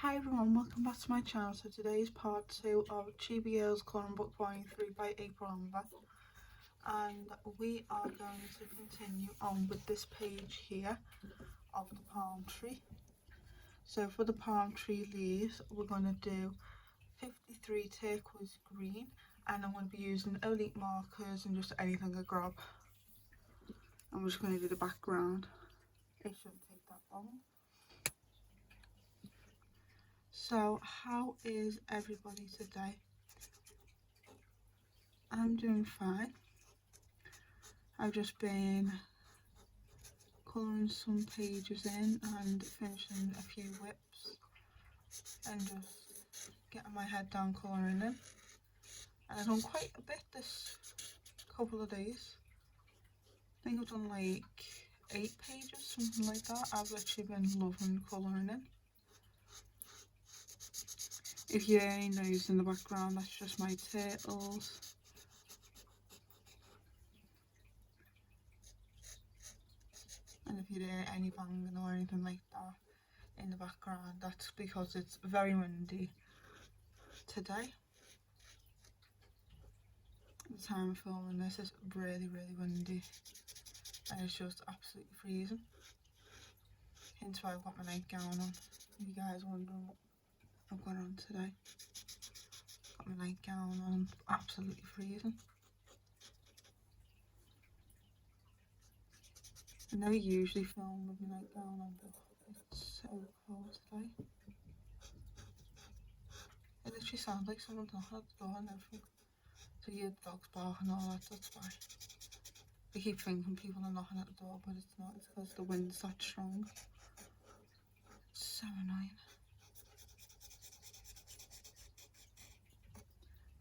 Hi everyone, welcome back to my channel. So today is part 2 of GBO's Colouring Book Volume 3 by April Amber, and we are going to continue on with this page here of the palm tree. So for the palm tree leaves, we're going to do 53 turquoise green, and I'm going to be using Elite markers and just anything I grab. I'm just going to do the background. It shouldn't take that long. So how is everybody today? I'm doing fine. I've just been colouring some pages in and finishing a few whips and just getting my head down colouring in. And I've done quite a bit this couple of days. I think I've done like 8 pages, something like that. I've literally been loving colouring in. If you hear any noise in the background, that's just my turtles. And if you hear any banging or anything like that in the background, that's because it's very windy today. The time of filming this is really windy and it's just absolutely freezing. Hence why I've got my nightgown on. If you guys wondering what I've got on today. Got my nightgown on, absolutely freezing. I never usually film with my nightgown on, but it's so cold today. It literally sounds like someone's knocking at the door and everything. So you hear dogs bark and all that, that's why. I keep thinking people are knocking at the door, but it's not. It's because the wind's that strong. It's so annoying.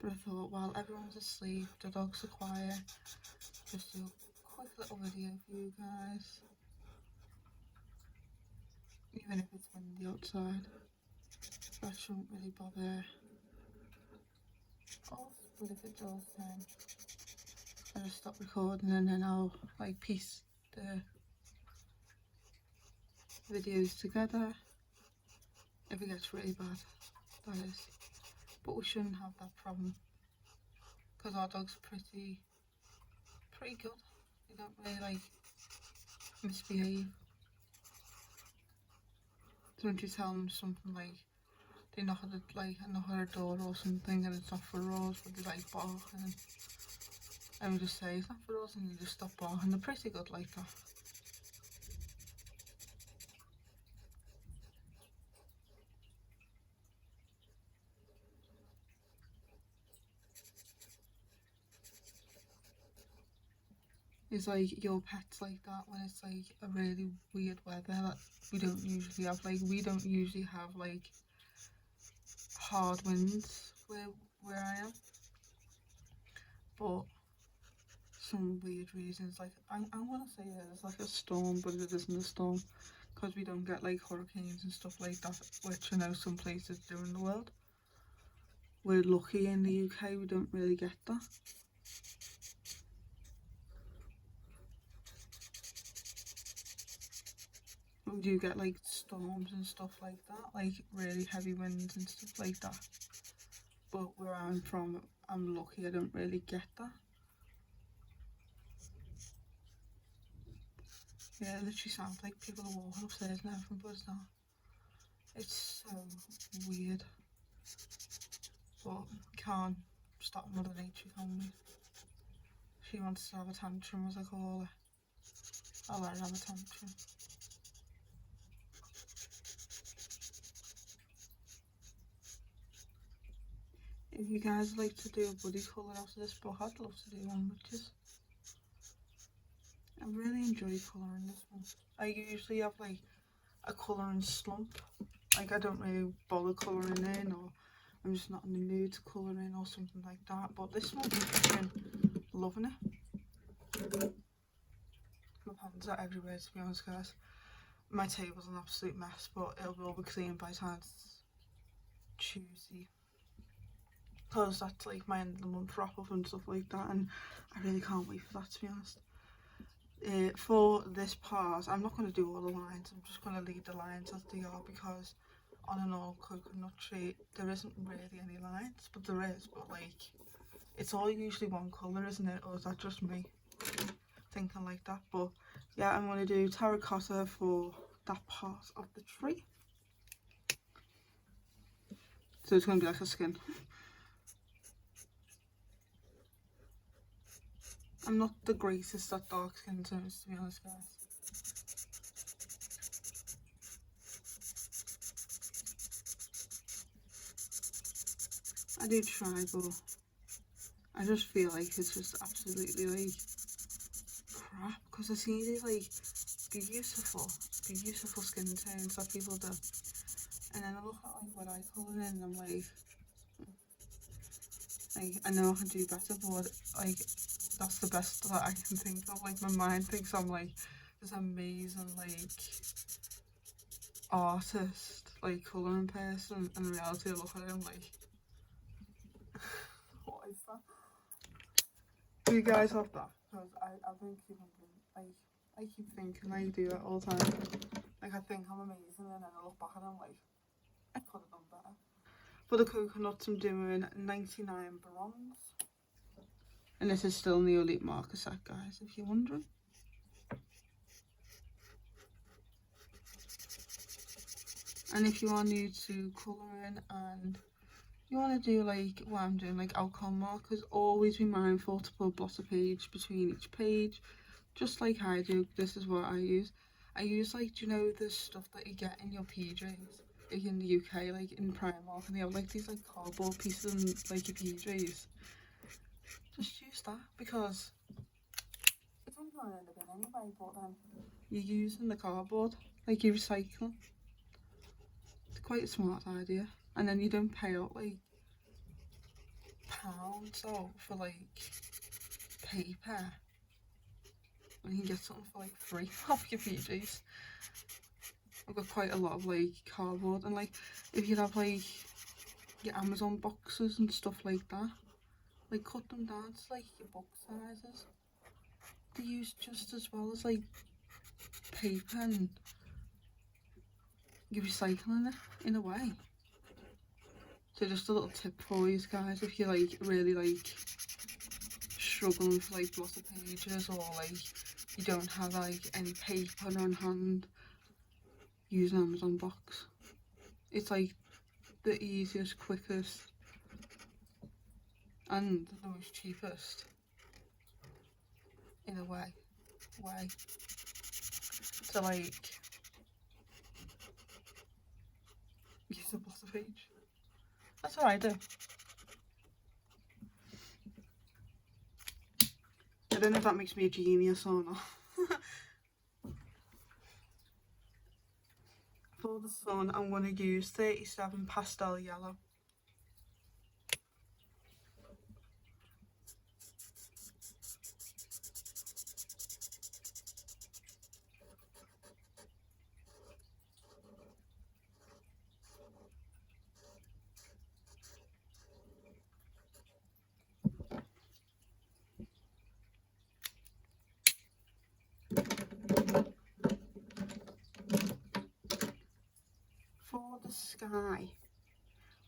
But I thought, while everyone's asleep, the dogs are quiet, just do a quick little video for you guys. Even if it's windy outside, that shouldn't really bother us. But if it does, then I'll just stop recording and then I'll like piece the videos together. If it gets really bad, that is. But we shouldn't have that problem because our dogs are pretty good. They don't really like misbehave. So once you tell them something like they knock at a door or something and it's not for us, but they like barking and we just say it's not for us and they just stop barking. They're pretty good like that. It's like your pets like that when it's like a really weird weather that we don't usually have. Like we don't usually have like hard winds where I am, but some weird reasons, like I want to say it's like a storm, but it isn't a storm because we don't get like hurricanes and stuff like that, which I know some places do in the world. We're lucky in the UK, we don't really get that. We do get like storms and stuff like that, like really heavy winds and stuff like that. But where I'm from, I'm lucky I don't really get that. Yeah, it literally sounds like people are walking upstairs and everything, but it's not. It's so weird. But can't stop Mother Nature, can we? She wants to have a tantrum, as I call her. I'll let her have a tantrum. If you guys like to do a buddy colour out of this book, I'd love to do one with you. I really enjoy colouring this one. I usually have like a colouring slump. Like I don't really bother colouring in, or I'm just not in the mood to colour in or something like that. But this one, I've been loving it. My pens are everywhere, to be honest, guys. My table's an absolute mess, but it will be clean by the time it's Tuesday. Because that's like my end of the month wrap up and stuff like that, and I really can't wait for that, to be honest. For this part, I'm not going to do all the lines, I'm just going to leave the lines as they are because on an old coconut tree, there isn't really any lines, but there is, but like, it's all usually one colour, isn't it? Or is that just me thinking like that? But yeah, I'm going to do terracotta for that part of the tree. So it's going to be like a skin. I'm not the greatest at dark skin tones, to be honest, guys. I do try, but I just feel like it's just absolutely like crap, because I see these like beautiful skin tones that people do, and then I look at like what I colour in and I'm like I know I can do better, but like that's the best that I can think of. Like my mind thinks I'm like this amazing like artist, like colouring person, and in reality I look at it and I'm like what is that? Do you guys have that? Because I've been keeping like I keep thinking I do that all the time. Like I think I'm amazing and then I look back and I'm like I could have done better. For the coconuts I'm doing 99 bronze. And this is still Neolite marker set, guys, if you're wondering. And if you are new to colouring and you want to do like what I'm doing, like outcome markers, always be mindful to put a blotter page between each page, just like I do. This is what I use. I use like, do you know the stuff that you get in your PJs, like in the UK, like in Primark, and they have like these like cardboard pieces in like your PJs. Just use that, because it's only going to end up in anyway, but you're using the cardboard, like you're recycling. It's quite a smart idea, and then you don't pay out like pounds out for like paper, and you can get something for like free off your PJs. I've got quite a lot of like cardboard, and like if you have like your Amazon boxes and stuff like that, like cut them down to like your book sizes. They use just as well as like paper, and you're recycling it in a way. So just a little tip for you guys, if you're like really like struggling for like blotter pages, or like you don't have like any paper on hand, use an Amazon box. It's like the easiest, quickest and the most cheapest in a way to like use a blotter page. That's what I do. I don't know if that makes me a genius or not. For the sun, I'm going to use 37 pastel yellow. For the sky,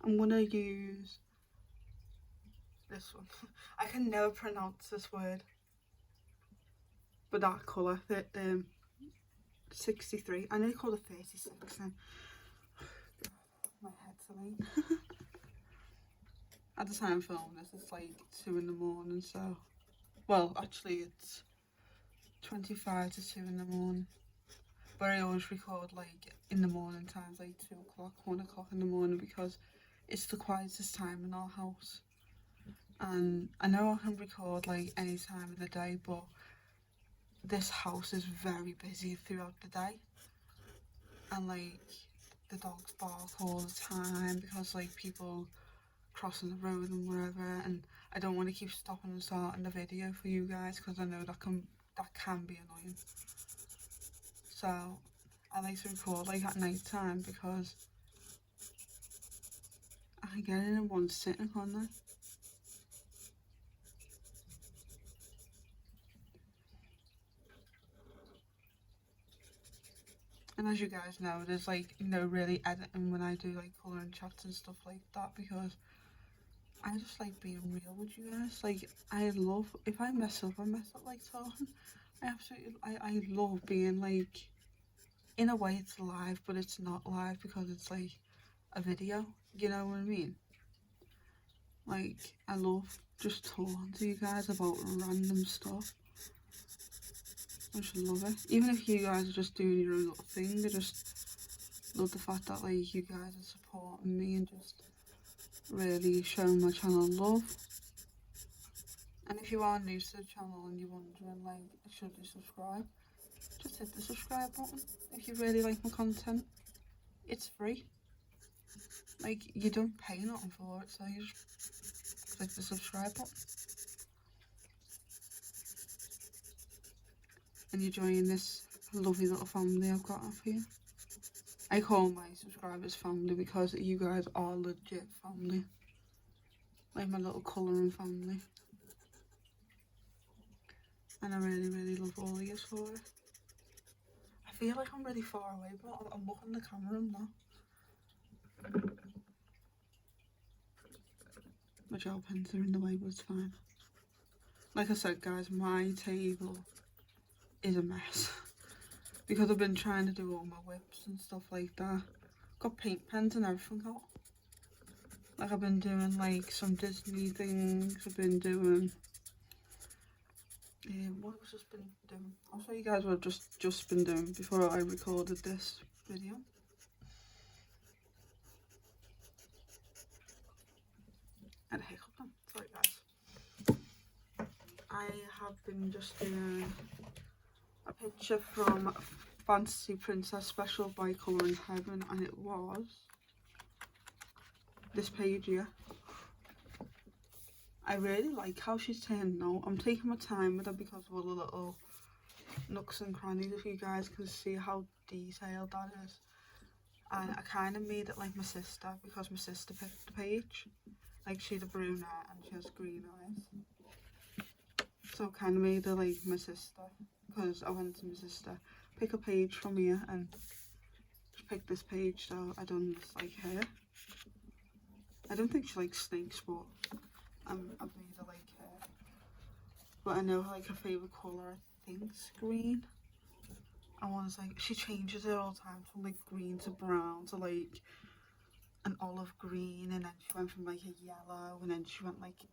I'm going to use this one. I can never pronounce this word, but that colour, 63. I nearly called it 36 then. My head's awake. At the time I'm filming this, it's like 2 in the morning, so... Well, actually it's 25 to 2 in the morning. But I always record like in the morning times, like 2 o'clock, 1 o'clock in the morning, because it's the quietest time in our house. And I know I can record like any time of the day, but this house is very busy throughout the day. And like the dogs bark all the time because like people crossing the road and wherever, and I don't want to keep stopping and starting the video for you guys, because I know that can be annoying. So I like to record like at night time, because I can get it in one sitting, can't I? And as you guys know, there's like no really editing when I do like colouring chats and stuff like that, because I just like being real with you guys. Like, I love, if I mess up, I mess up like talking. I love being like, in a way it's live, but it's not live because it's like a video, you know what I mean? Like, I love just talking to you guys about random stuff. I just love it. Even if you guys are just doing your own little thing, I just love the fact that like you guys are supporting me and just really showing my channel love. And if you are new to the channel and you're wondering like, should you subscribe, just hit the subscribe button. If you really like my content, it's free. Like, you don't pay nothing for it, so you just click the subscribe button. And you join this lovely little family I've got up here. I call my subscribers family because you guys are legit family. Like my little colouring family. And I really love all of you for it. I feel like I'm really far away, but I'm looking at the camera now. My gel pens are in the way, but it's fine. Like I said, guys, my table is a mess. Because I've been trying to do all my whips and stuff like that. Got paint pens and everything out. Like, I've been doing like some Disney things. I've been doing... what have I just been doing? I'll show you guys what I've just been doing before I recorded this video. I had a hiccup then. Sorry guys. I have been just doing a picture from Fantasy Princess Special by Colouring Heaven, and it was this page here. I really like how she's turned out. I'm taking my time with her because of all the little nooks and crannies, if you guys can see how detailed that is. And I kind of made it like my sister because my sister picked the page. Like, she's a brunette and she has green eyes. So I kind of made her like my sister because I went to my sister, pick a page from here, and just pick this page, so I done this like her. I don't think she likes snakes, but I've made her like her. But I know like her favourite colour, I think, is green. And one's like, she changes it all the time from like green to brown to like an olive green, and then she went from like a yellow, and then she went like,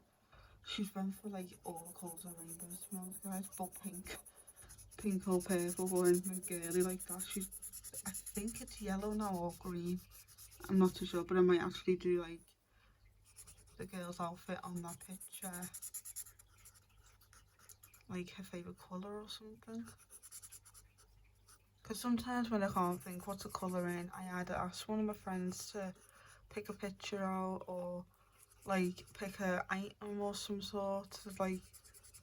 she's went for like all the colours of rainbows, to be honest guys, but pink or purple, or anything girly like that. I think it's yellow now or green, I'm not too sure, but I might actually do like the girl's outfit on that picture, like her favourite colour or something. Because sometimes when I can't think what to colour in, I either ask one of my friends to pick a picture out, or like pick a item or some sort to like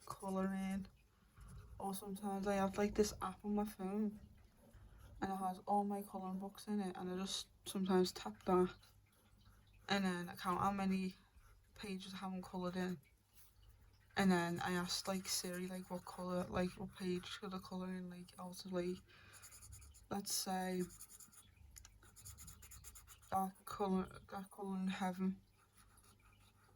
colour in. Or sometimes I have like this app on my phone and it has all my colouring books in it, and I just sometimes tap that and then I count how many pages I haven't coloured in, and then I asked like Siri like what colour, like what page should I colour in, like out of like, let's say that colour in Heaven,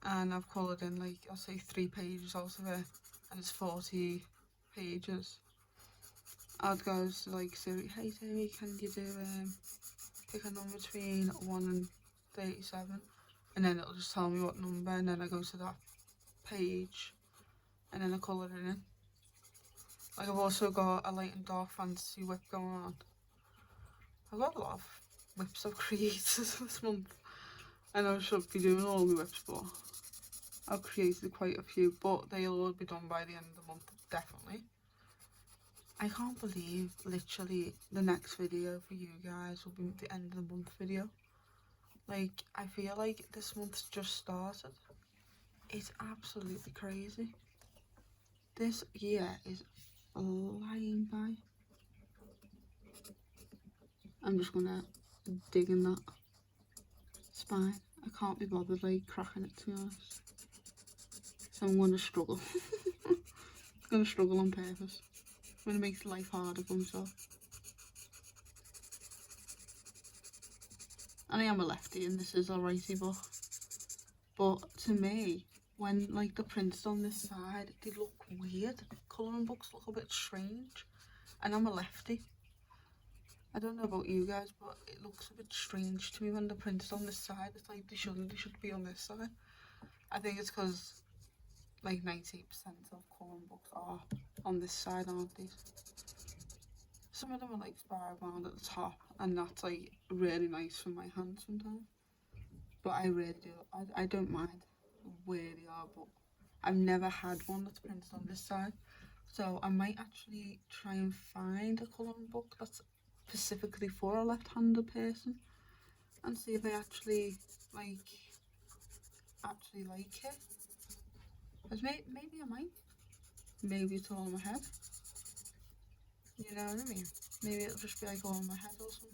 and I've coloured in like, I'll say 3 pages out of it, and it's 40 pages. I'd go to like Siri, hey Siri, can you do pick a number between 1 and 37, and then it'll just tell me what number, and then I go to that page and then I colour it in. Like, I've also got a light and dark fantasy whip going on. I've got a lot of whips I've created this month, and I should be doing all my whips, but I've created quite a few, but they'll all be done by the end of the month, definitely. I can't believe literally the next video for you guys will be the end of the month video. Like, I feel like this month's just started. It's absolutely crazy. This year is flying by. I'm just gonna dig in that spine. I can't be bothered like cracking it, to be honest. So I'm gonna struggle. I'm gonna struggle on purpose. I'm gonna make life harder for myself. And I am a lefty and this is a righty book. But to me, when like the prints on this side, they look weird. Colouring books look a bit strange. And I'm a lefty. I don't know about you guys, but it looks a bit strange to me when the print's on this side. It's like they should be on this side. I think it's because like 98% of colouring books are on this side, aren't they? Some of them are like spiral bound at the top, and that's like really nice for my hand sometimes. But I really do. I don't mind where they are, but I've never had one that's printed on this side. So I might actually try and find a colouring book that's specifically for a left-handed person and see if I actually like it. Because maybe I might. Maybe it's all in my head. You know what I mean? Maybe it'll just be like all in my head or something.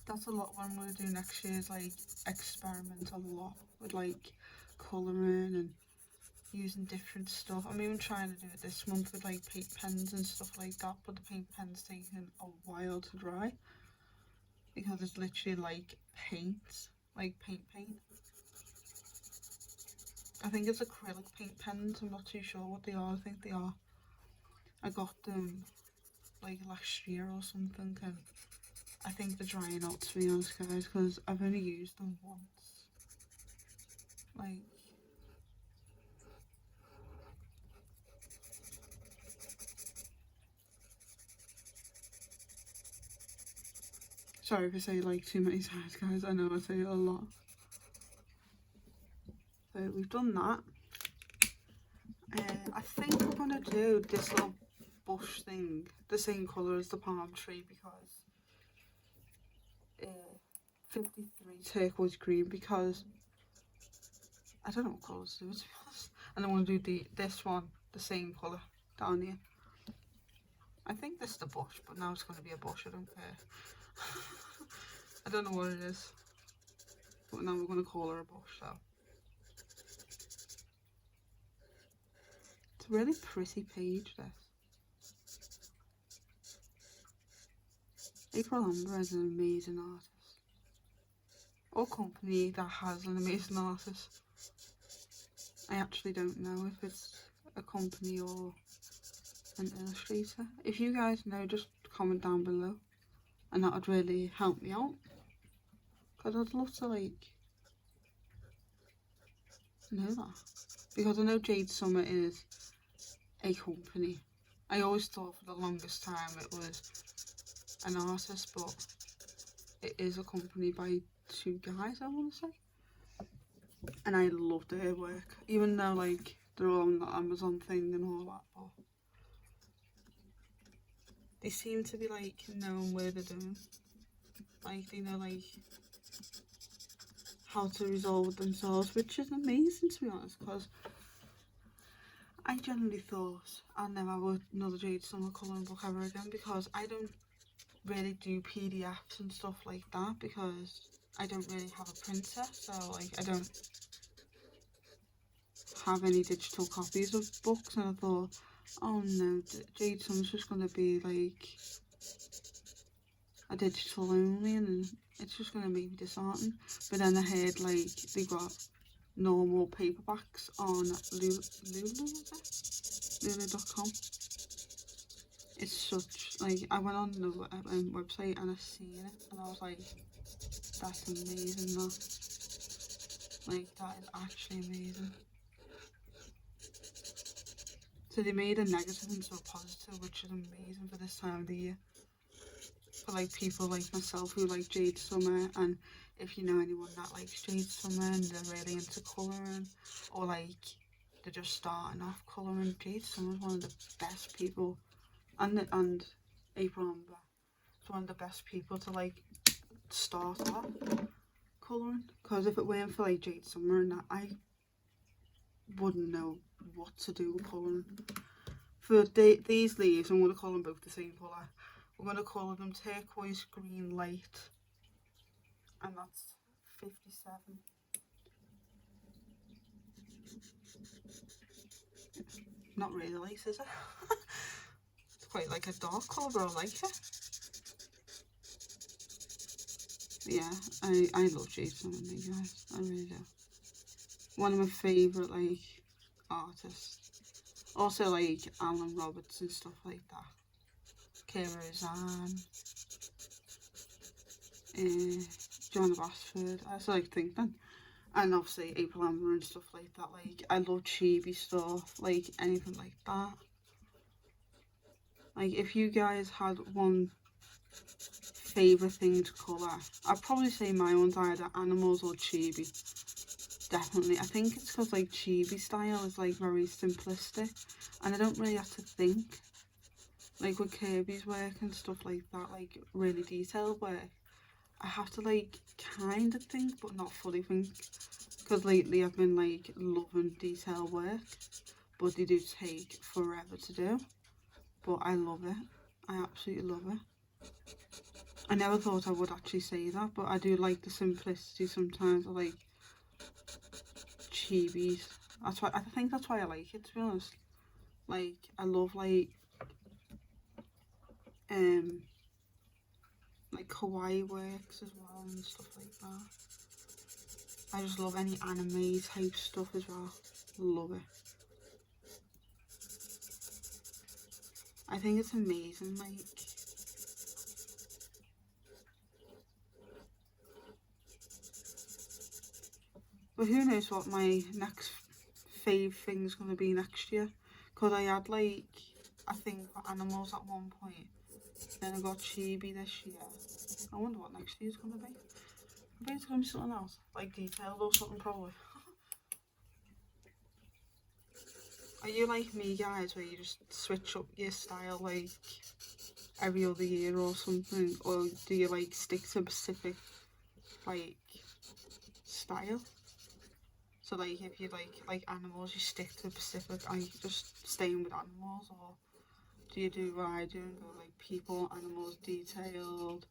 That's a lot what I'm going to do next year is like experiment a lot with like colouring and using different stuff. I'm even trying to do it this month with like paint pens and stuff like that, but the paint pen's taking a while to dry because it's literally like paint, like paint. I think it's acrylic paint pens. I'm not too sure what they are. I think they are. I got them like last year or something, and I think they're drying out, to be honest, guys, because I've only used them once. Like, sorry if I say like too many times, guys. I know I say it a lot. So we've done that. I think we're gonna do this little bush thing the same colour as the palm tree because 53 turquoise green, because I don't know what colours to do, to be honest. And I want to do this one the same colour down here. I think this is the bush, but now it's going to be a bush. I don't care. I don't know what it is, but now we're going to call her a bush. So it's a really pretty page, this. April Amber is an amazing artist, or company that has an amazing artist. I actually don't know if it's a company or an illustrator. If you guys know, just comment down below, and that would really help me out, because I'd love to like know that, because I know Jade Summer is a company. I always thought for the longest time it was an artist, but it is a company by two guys, I want to say. And I love their work, even though like they're all on the Amazon thing and all that, but they seem to be like knowing where they're doing. Like they know like how to resolve themselves, which is amazing, to be honest, because I generally thought I'd never have another Jade Summer colouring book ever again, because I don't really do PDFs and stuff like that, because I don't really have a printer, so like I don't have any digital copies of books, and I thought, oh no, Jade Summer's just going to be like a digital only, and it's just going to make me disheartened. But then I heard like they got normal paperbacks on Lulu.com. It's such, like, I went on the website and I seen it and I was like, that's amazing, that. Like, that is actually amazing. So they made a negative into a positive, which is amazing for this time of the year. For like people like myself who like Jade Summer, and if you know anyone that likes Jade Summer and they're really into colouring, or like they're just starting off colouring, Jade Summer is one of the best people, and April Amber is one of the best people to like start off colouring, because if it weren't for like Jade Summer and that, I wouldn't know what to do with colouring. For these leaves, I'm going to call them both the same colour. We're going to colour them turquoise green light, and that's 57. Not really light, is it? It's quite like a dark colour, but I like it. Yeah, I love Jason and me, guys. I really do. One of my favourite, like, artists. Also, like, Alan Roberts and stuff like that. Kira Zan. John Basford. I just like think then. And obviously April Amber and stuff like that. Like, I love chibi stuff. Like, anything like that. Like, if you guys had one favourite thing to colour, I'd probably say my one's either animals or chibi. Definitely. I think it's because, like, chibi style is, like, very simplistic. And I don't really have to think. Like, with Kirby's work and stuff like that, like, really detailed work, I have to, like, kind of think, but not fully think. Because lately I've been, like, loving detail work. But they do take forever to do. But I love it. I absolutely love it. I never thought I would actually say that, but I do like the simplicity sometimes. I like chibis. That's why I think that's why I like it, to be honest. Like, I love like kawaii works as well and stuff like that. I just love any anime type stuff as well. Love it. I think it's amazing, like, but who knows what my next fave thing's gonna be next year? Cause I had, like, I think for animals at one point. Then I got chibi this year. I wonder what next year's gonna be. Maybe it's gonna be something else, like detailed or something probably. Are you like me, guys, where you just switch up your style like every other year or something, or do you like stick to a specific like style? So like if you like animals, you stick to a specific, are you just staying with animals, or do you do what I do and go like people, animals, detailed,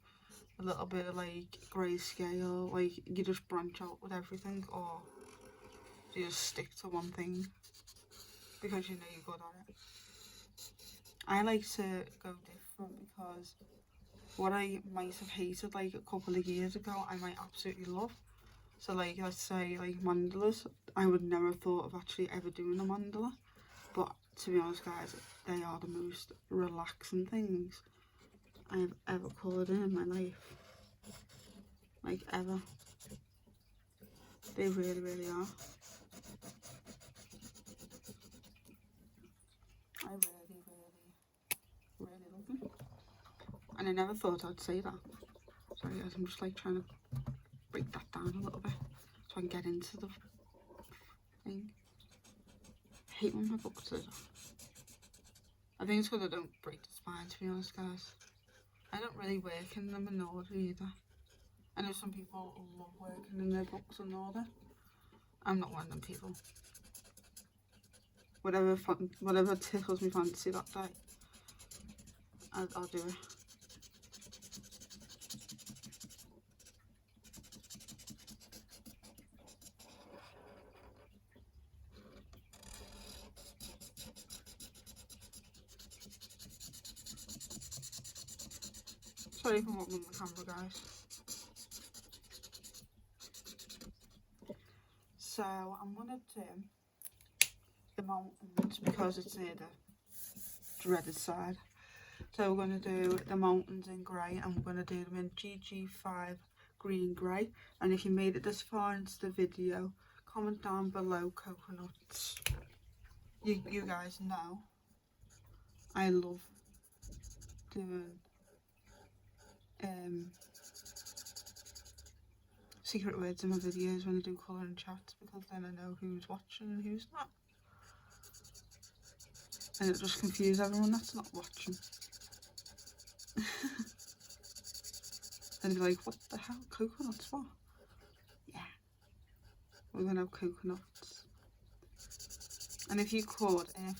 a little bit of like grayscale, like you just branch out with everything, or do you just stick to one thing because you know you're good at it? I like to go different because what I might have hated like a couple of years ago, I might absolutely love. So like, let's say like mandalas, I would never have thought of actually ever doing a mandala. But to be honest, guys, they are the most relaxing things I've ever coloured in my life. Like, ever. They really, really are. I really, really, really love them. And I never thought I'd say that. Sorry guys, I'm just like trying to break that down a little bit so I can get into the thing. I hate when my books do that. I think it's because I don't break the spine, to be honest, guys. I don't really work in them in order either. I know some people love working in their books in order. I'm not one of them people. Whatever tickles me fancy that day, I'll do it. Sorry if I'm opening the camera, guys. So I'm gonna do the mountains because it's near the dreaded side. So we're going to do the mountains in grey, and we're going to do them in GG5 green grey. And if you made it this far into the video, comment down below coconuts. You guys know I love doing secret words in my videos when I do colouring chats, because then I know who's watching and who's not. And it just confuses everyone that's not watching. And be like, what the hell, coconuts for? Yeah, we're gonna have coconuts. And if you could, if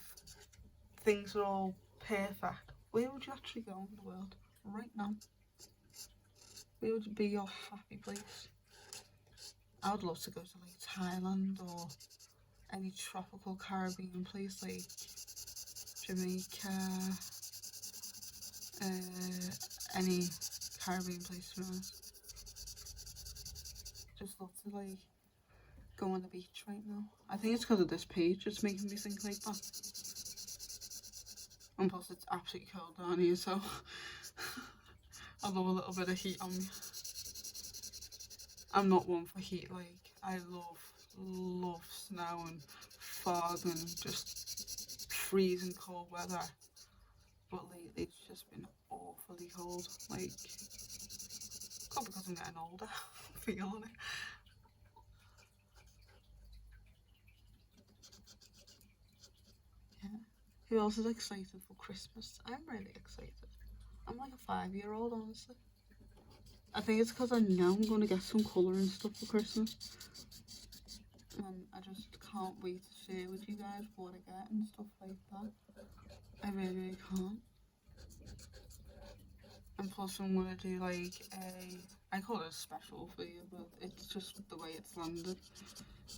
things are all perfect, where would you actually go in the world right now? Where would be your happy place? I would love to go to like Thailand or any tropical Caribbean place like Jamaica, any Caribbean place, to be honest. just love to like go on the beach right now. I think it's because of this page, it's making me think like that. And plus it's absolutely cold down here, so I love a little bit of heat on me. I'm not one for heat, like I love snow and fog and just freezing cold weather. But lately it's just been awfully cold, like, probably because I'm getting older, feeling it. Yeah. Who else is excited for Christmas? I'm really excited. I'm like a 5-year-old, honestly. I think it's because I know I'm going to get some colouring stuff for Christmas. And I just can't wait to share with you guys what I get and stuff like that. I really can't. And plus I'm going to do like I call it a special for you, but it's just the way it's landed.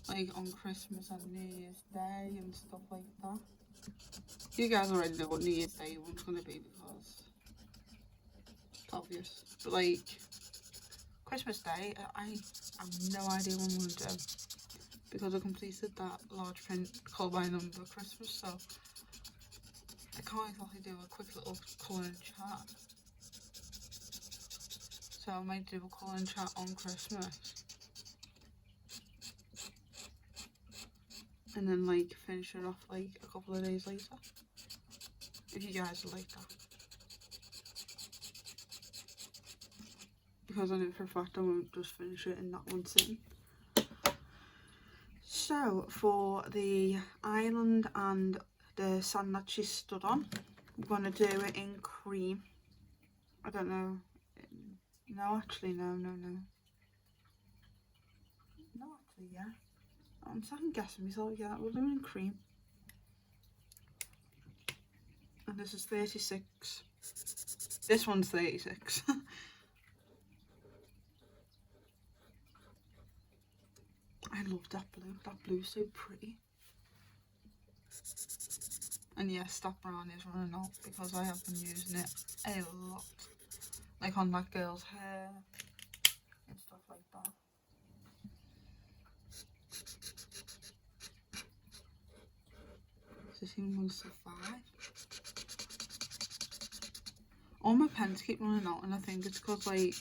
Like on Christmas and New Year's Day and stuff like that. You guys already know what New Year's Day one's going to be because it's obvious. But like Christmas Day, I have no idea what I'm going to do because I completed that large print call by number Christmas, so I can't exactly do a quick little colouring chat. So I might do a colouring chat on Christmas and then like finish it off like a couple of days later, if you guys are like that. Because I know for a fact I won't just finish it in that one sitting. So for the island and the sand that she stood on, I'm going to do it in cream. I don't know. No, actually, no. No, actually, yeah. I'm second guessing myself, yeah, we'll do it in cream. And this is 36. This one's 36. I love that blue. That blue's so pretty. And yes, that brown is running out because I have been using it a lot. Like on that girl's hair and stuff like that. So she wants to 5. All my pens keep running out, and I think it's because like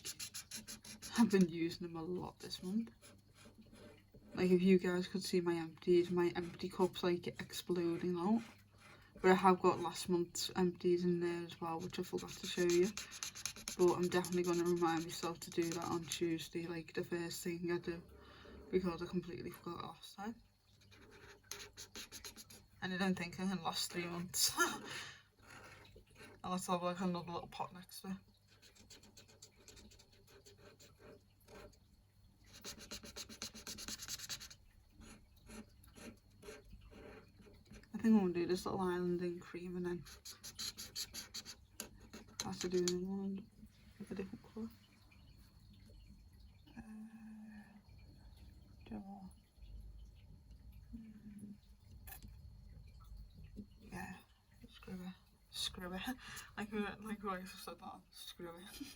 I've been using them a lot this month. Like if you guys could see my empty cup's like exploding out. But I have got last month's empties in there as well, which I forgot to show you. But I'm definitely going to remind myself to do that on Tuesday, like the first thing I do, because I completely forgot last time. And I don't think I can last 3 months. Unless I have like another little pot next to it. I think I'm going to do this little island in cream and then I have to do another one with a different colour. Yeah, screw it. like I just said that, screw it.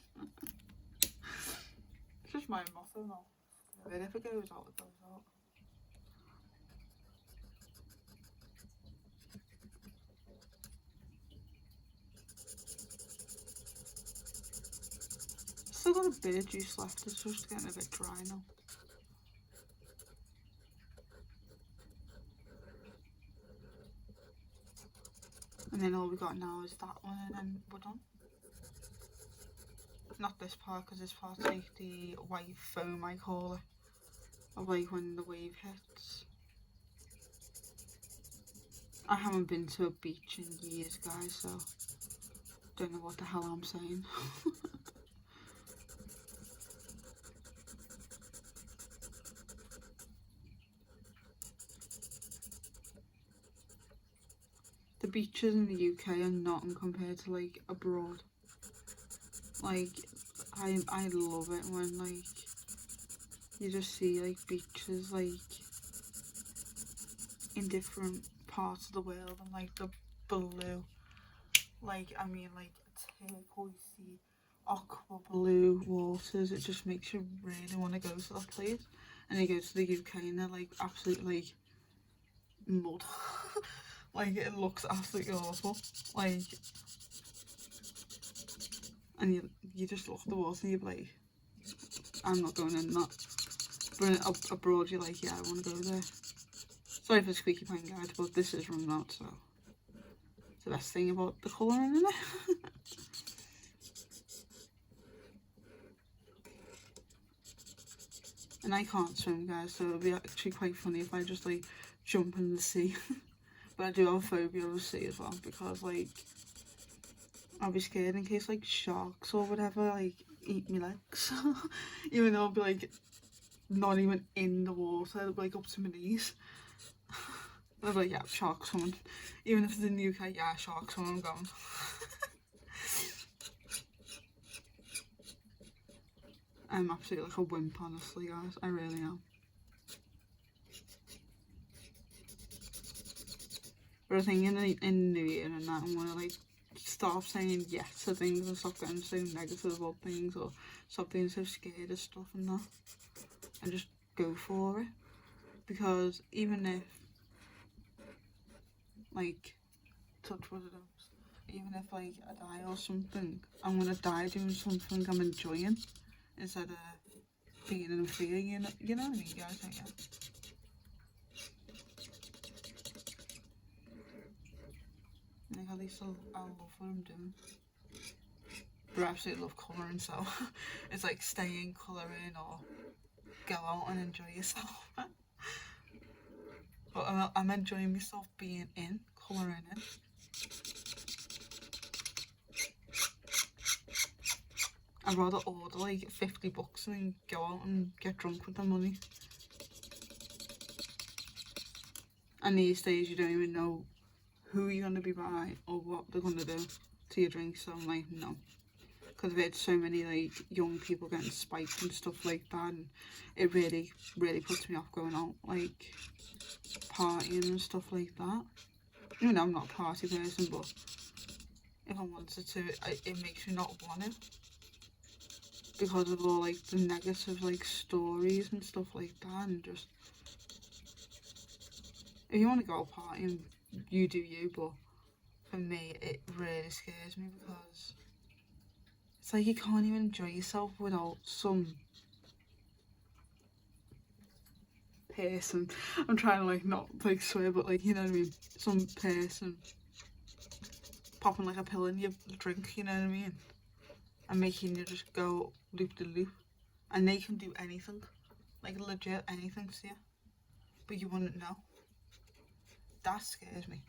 It's just my motto now. Screw it. If it goes out, it goes out. Still got a bit of juice left, it's just getting a bit dry now. And then all we got now is that one and then we're done. Not this part, because this part's like the white foam, I call it. Of like when the wave hits. I haven't been to a beach in years, guys, so don't know what the hell I'm saying. The beaches in the UK are nothing compared to like abroad. Like I love it when like you just see like beaches like in different parts of the world and like the blue, like I mean like turquoisey aqua blue waters. It just makes you really want to go to that place. And you go to the UK and they're like absolute like mud. Like it looks absolutely awful. Like, and you just look at the water and you're like, I'm not going in that. But abroad you're like, yeah, I want to go there. Sorry for the squeaky pine guide, but this is running out, so it's the best thing about the colouring in it. And I can't swim, guys, so it'd be actually quite funny if I just like jump in the sea. But I do have a phobia of the sea as well, because like I'll be scared in case like sharks or whatever like eat my legs. Even though I'll be like not even in the water, I'll be like up to my knees. I'll be like, yeah, sharks coming. Even if it's in the UK, yeah, sharks coming, I'm going. I'm absolutely like a wimp, honestly, guys. I really am. But I think in New Year and that, I'm gonna like stop saying yes to things and stop getting so negative about things, or stop being so scared of stuff and that, and just go for it. Because even if, like, touch wood, even if like I die or something, I'm gonna die doing something I'm enjoying instead of being in fear. You know what I mean, guys? Don't you? Like, at least I love what I'm doing. But I absolutely love colouring, so it's like stay in colouring or go out and enjoy yourself. But I'm enjoying myself being in, colouring in. I'd rather order like 50 bucks and go out and get drunk with the money. And these days you don't even know who you're going to be by or what they're going to do to your drink, so I'm like, no. Because I've heard so many like young people getting spiked and stuff like that, and it really puts me off going out, like partying and stuff like that. You know, I'm not a party person, but if I wanted to, it makes me not want to, because of all like the negative like stories and stuff like that. And just, if you want to go out partying, you do you, but for me it really scares me, because it's like you can't even enjoy yourself without some person. I'm trying to like not like swear, but like, you know what I mean, some person popping like a pill in your drink, you know what I mean, and making you just go loop de loop, and they can do anything, like legit anything to you, but you wouldn't know. That scares me.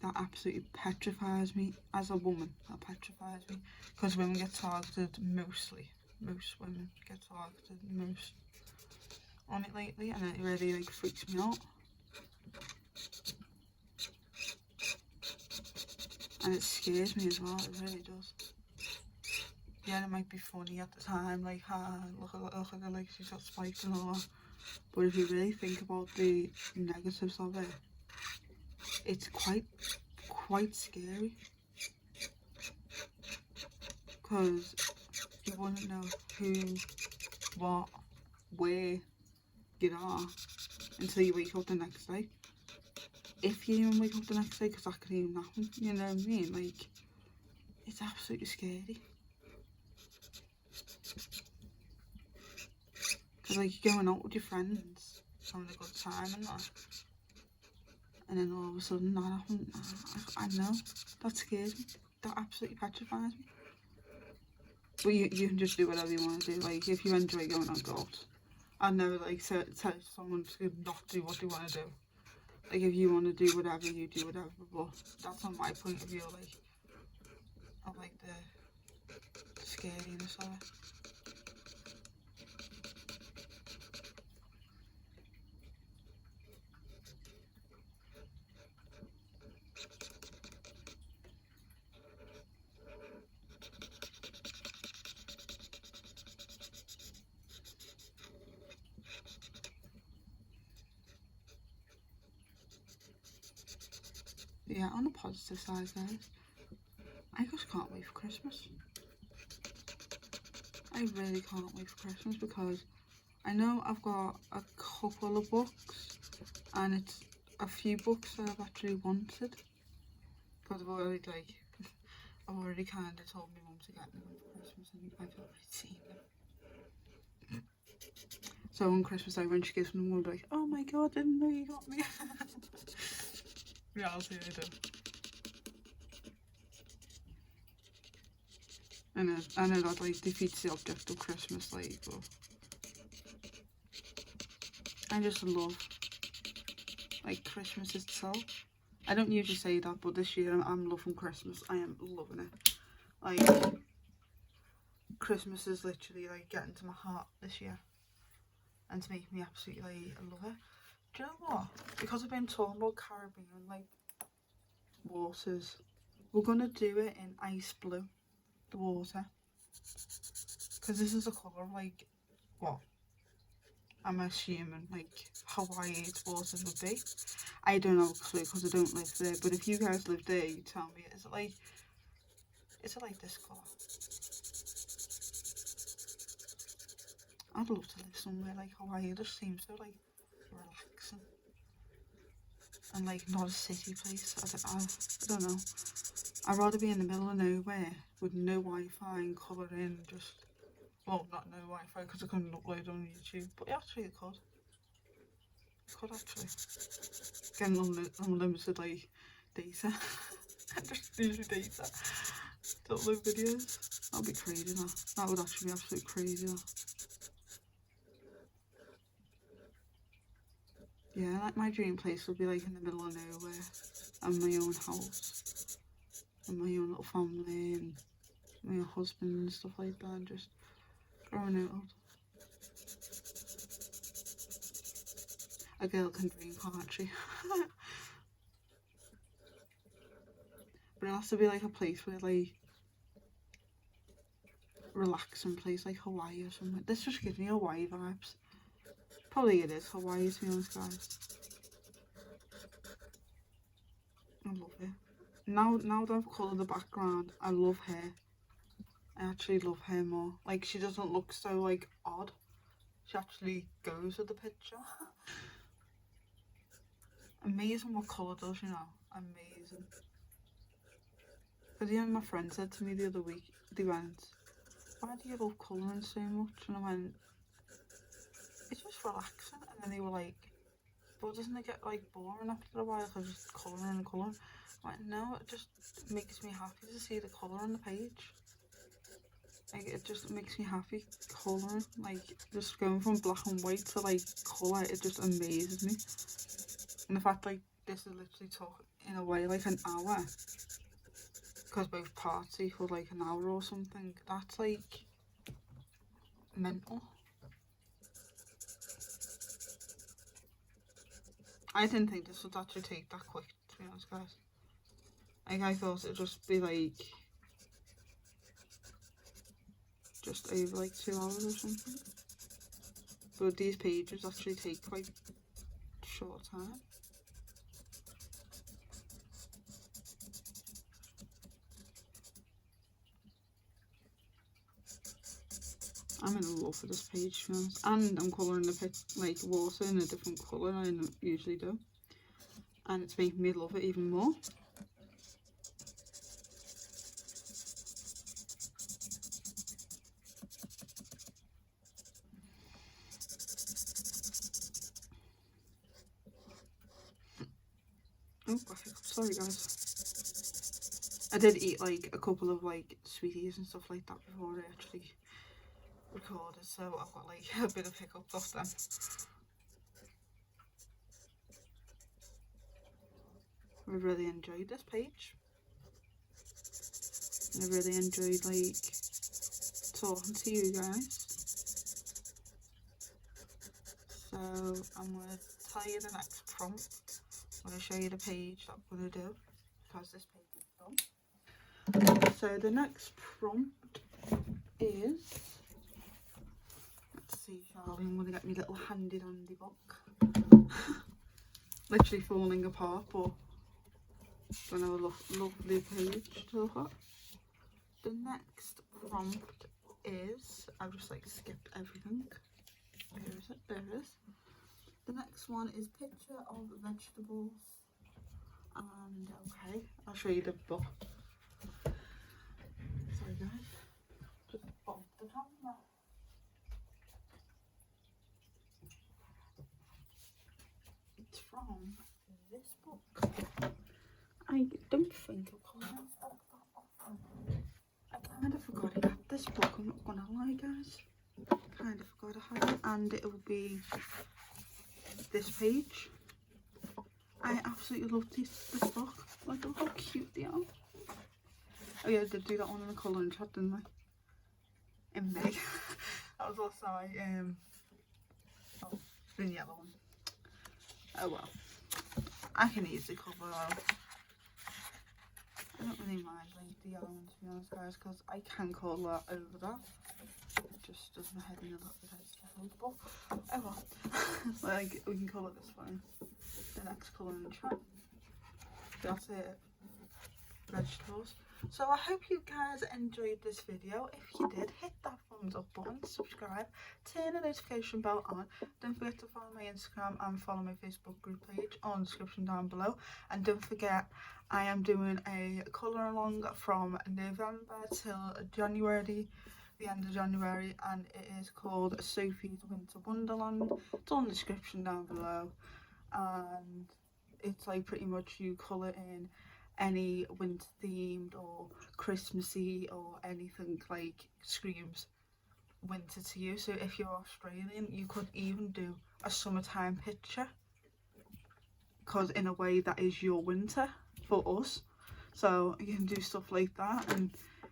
That absolutely petrifies me as a woman. That petrifies me, because women get targeted mostly. Most women get targeted most on it lately, and it really like freaks me out. And it scares me as well, it really does. Yeah, it might be funny at the time, like, look at her, like, she's got spikes and all that. But if you really think about the negatives of it, it's quite scary. Because you wouldn't know who, what, where you are until you wake up the next day. If you even wake up the next day, because that could even happen, you know what I mean? Like, it's absolutely scary. Because like, you're going out with your friends, having a good time and that, and then all of a sudden that happens. I know, that scares me. That absolutely petrifies me. But you can just do whatever you want to do. Like, if you enjoy going out, go out. I never like tell someone to not do what they want to do. Like, if you want to do whatever, you do whatever. But that's not my point of view. Like, of like the scariness of it. yeah, on the positive side, guys, I just can't wait for Christmas. I really can't wait for Christmas because I know I've got a couple of books, and it's a few books that I've actually wanted because I've already kind of told my mum to get me them for Christmas, and I've already seen them. So on Christmas Day, when she gives me them, I'll be like, oh my god, I didn't know you got me. Yeah, I'll see you do. I know that like defeats the object of Christmas, like, but I just love like Christmas itself. I don't usually say that, but this year I'm loving Christmas. I am loving it. Like, Christmas is literally like getting to my heart this year, and to make me absolutely like, I love it. Do you know what? Because I've been talking about Caribbean like waters, we're gonna do it in ice blue, the water, because this is a colour like what I'm assuming like Hawaii's waters would be. I don't have a clue because I don't live there, but if you guys live there, you tell me. Is it like this colour? I'd love to live somewhere like Hawaii. It just seems so like relaxing and like not a city place. I don't know. I'd rather be in the middle of nowhere with no Wi-Fi and colouring just, well, not no Wi-Fi because I couldn't upload on YouTube, but actually I could. I could actually. Getting unlimited like data. Just use your data. To upload videos. That'd be crazy, that. That would actually be absolutely crazy, that. Yeah, like my dream place would be like in the middle of nowhere, and my own house, and my own little family, and my husband and stuff like that, and just growing out. A girl can dream, can't she? But it has to be like a place where like relaxing place, like Hawaii or something. This just gives me Hawaii vibes. Probably it is Hawaii, to be honest, guys. I love it. Now that I've coloured the background, I love her. I actually love her more. Like, she doesn't look so like odd. She actually goes with the picture. Amazing what colour does, you know. Amazing. Because even my friend said to me the other week, they went, why do you love colouring so much? And I went, it's just relaxing. And then they were like, but doesn't it get like boring after a while because just colouring and colouring? I went, no, it just makes me happy to see the colour on the page. Like, it just makes me happy colouring. Like, just going from black and white to like colour, it just amazes me. And the fact like this is literally took in a way like an hour, because both parts equal like an hour or something, that's like mental. I didn't think this would actually take that quick, to be honest, guys. Like, I thought it'd just be like just over like 2 hours or something, but these pages actually take quite a short time. I'm in love with this page, to be honest. And I'm colouring the like water in a different colour than I usually do, and it's making me love it even more. Oh, sorry guys. I did eat like a couple of like sweeties and stuff like that before I actually recorded, so I've got like a bit of hiccups off them. I really enjoyed this page. I really enjoyed like talking to you guys. So I'm going to tell you the next prompt. I'm going to show you the page that I'm going to do, because this page is done. So the next prompt is, let's see, Charlie, I'm going to get my little handy dandy book. Literally falling apart, but Gonna have a lovely page to look at. The next prompt is, I've just like skipped everything. Where is it? There it is. The next one is picture of vegetables. And okay, I'll show you the book. Sorry guys, just bumped the camera. It's from this book. I don't think I'll call this book that often. I kind of forgot I had this book, I'm not gonna lie guys. Kind of forgot I had it, and it will be this page. I absolutely love this book. Like, look how cute they are. Oh yeah, I did do that one in the colouring chat, didn't I? In May. That was last night. Oh, the yellow one. Oh well. I can easily cover out. I don't really mind like the yellow one, to be honest guys, because I can colour over that. It just does my head in a little bit of but oh well. Like, we can colour this one. The next colour in the chat. That's it. Vegetables. So I hope you guys enjoyed this video. If you did, hit that thumbs up button, subscribe, turn the notification bell on. Don't forget to follow my Instagram and follow my Facebook group page on the description down below. And don't forget, I am doing a colour along from November till January, the end of January, and it is called Sophie's Winter Wonderland. It's on the description down below, and it's like pretty much you colour in any winter themed or Christmassy or anything like screams winter to you. So if you're Australian, you could even do a summertime picture, because in a way that is your winter for us. So you can do stuff like that, and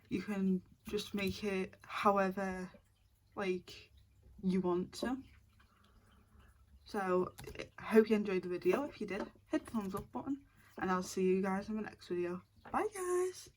you can just make it however like you want to. So I hope you enjoyed the video. If you did, hit the thumbs up button, and I'll see you guys in the next video. Bye guys!